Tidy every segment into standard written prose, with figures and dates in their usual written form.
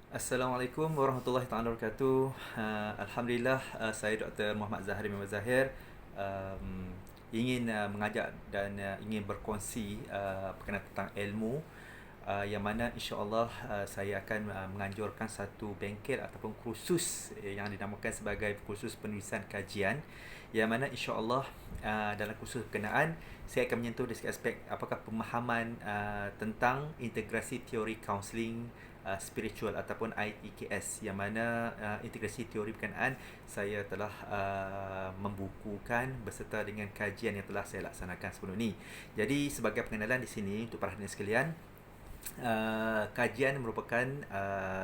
Assalamualaikum warahmatullahi taala wabarakatuh. Alhamdulillah, saya Dr. Muhammad Zahari Muhammad Zahir ingin mengajak dan ingin berkongsi berkenaan tentang ilmu, yang mana insya-Allah saya akan menganjurkan satu bengkel ataupun kursus yang dinamakan sebagai kursus penulisan kajian, yang mana insya-Allah dalam kursus berkenaan saya akan menyentuh dari segi aspek apakah pemahaman tentang integrasi teori kaunseling spiritual ataupun ITKS, yang mana integrasi teori berkenaan saya telah membukukan beserta dengan kajian yang telah saya laksanakan sebelum ini. Jadi sebagai pengenalan di sini untuk para hadirin sekalian, kajian merupakan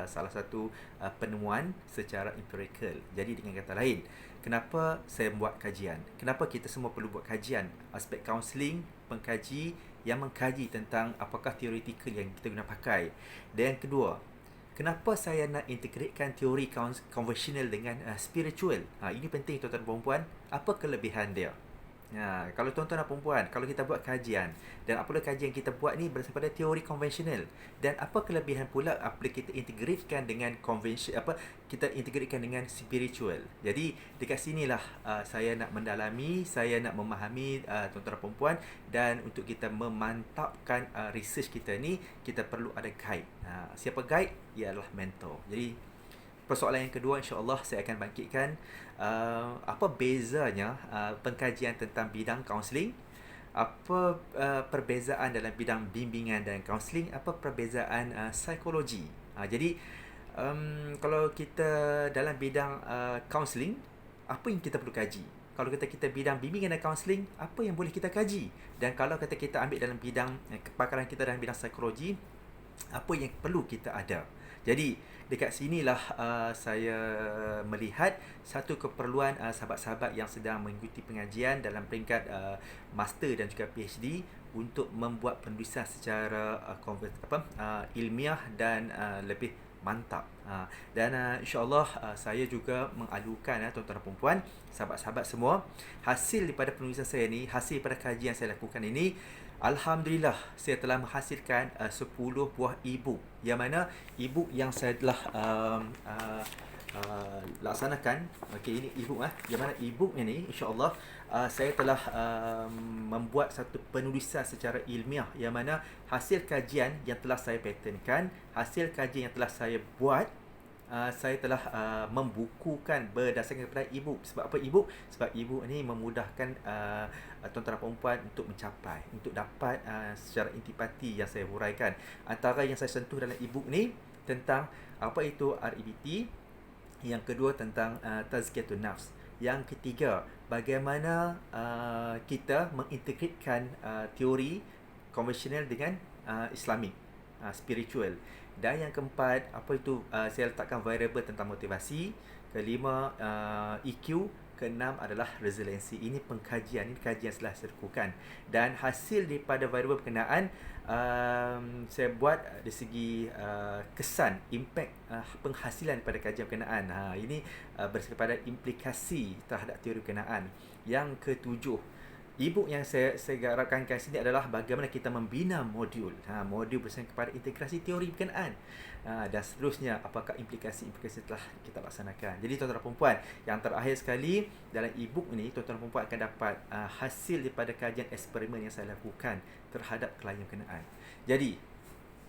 salah satu penemuan secara empirical. Jadi dengan kata lain, kenapa saya buat kajian? Kenapa kita semua perlu buat kajian? Aspek kaunseling, pengkaji yang mengkaji tentang apakah teoretikal yang kita guna pakai. Dan yang kedua, kenapa saya nak integratekan teori konvensional dengan spiritual? Ini penting tuan-tuan dan puan-puan. Apa kelebihan dia? Kalau tuan-tuan dan perempuan, kalau kita buat kajian dan apabila kajian kita buat ni berdasarkan pada teori konvensional, dan apa kelebihan pula apabila kita integratekan dengan konvensi kita integratekan dengan spiritual. Jadi dekat sinilah saya nak mendalami, saya nak memahami tuan-tuan dan perempuan, dan untuk kita memantapkan research kita ni kita perlu ada guide. Siapa guide? Ialah mentor. Jadi persoalan yang kedua, insya-Allah saya akan bangkitkan apa bezanya pengkajian tentang bidang kaunseling, apa perbezaan dalam bidang bimbingan dan kaunseling, apa perbezaan psikologi. Jadi kalau kita dalam bidang kaunseling, apa yang kita perlu kaji? Kalau kita bidang bimbingan dan kaunseling, apa yang boleh kita kaji? Dan kalau kita ambil dalam bidang kepakaran kita dalam bidang psikologi, apa yang perlu kita ada. Jadi dekat sinilah saya melihat satu keperluan sahabat-sahabat yang sedang mengikuti pengajian dalam peringkat master dan juga PhD untuk membuat penulisan secara ilmiah dan lebih mantap. Dan insya-Allah saya juga mengalukan tuan-tuan dan puan-puan, sahabat-sahabat semua, hasil daripada penulisan saya ni, hasil daripada kajian saya lakukan ini, alhamdulillah saya telah menghasilkan 10 buah e-book, yang mana e-book yang saya telah laksanakan. Okey, ini e-book yang mana e-book ini insya-Allah saya telah membuat satu penulisan secara ilmiah, yang mana hasil kajian yang telah saya patentkan, hasil kajian yang telah saya buat, saya telah membukukan berdasarkan kepada e-book. Sebab apa e-book? Sebab e-book ni memudahkan tuan-tuan dan perempuan untuk mencapai, untuk dapat secara intipati yang saya huraikan. Antara yang saya sentuh dalam e-book ni tentang apa itu REBT, yang kedua tentang tazkiyatun nafs, yang ketiga bagaimana kita mengintegrate teori konvensional dengan Islamik, spiritual. Dan yang keempat, apa itu saya letakkan variable tentang motivasi. Kelima, EQ. Keenam adalah resiliensi. Ini pengkajian, ini kajian setelah saya lakukan. Dan hasil daripada variable berkenaan saya buat dari segi kesan, impact penghasilan pada kajian berkenaan. Ini berdasarkan pada implikasi terhadap teori berkenaan. Yang ketujuh, e-book yang saya garapkan kat sini adalah bagaimana kita membina modul. Modul bersama kepada integrasi teori berkenaan. Dan seterusnya, apakah implikasi-implikasi telah kita laksanakan. Jadi tuan-tuan dan perempuan, yang terakhir sekali dalam e-book ini, tuan-tuan dan perempuan akan dapat hasil daripada kajian eksperimen yang saya lakukan terhadap klien berkenaan. Jadi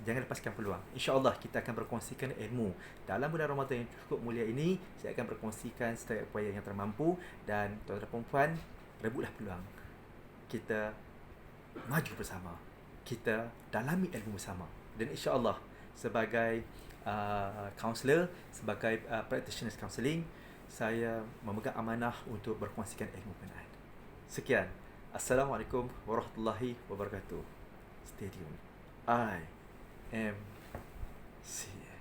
jangan lepaskan peluang. InsyaAllah kita akan berkongsikan ilmu dalam bulan Ramadan yang cukup mulia ini. Saya akan berkongsikan setiap upaya yang termampu. Dan tuan-tuan dan perempuan, rebutlah peluang. Kita maju bersama, kita dalami ilmu bersama. Dan insya-Allah sebagai counselor, sebagai practitioner counselling, saya memegang amanah untuk berkongsikan ilmu berkenaan. Sekian. Assalamualaikum warahmatullahi wabarakatuh. Stay tuned. I am serious.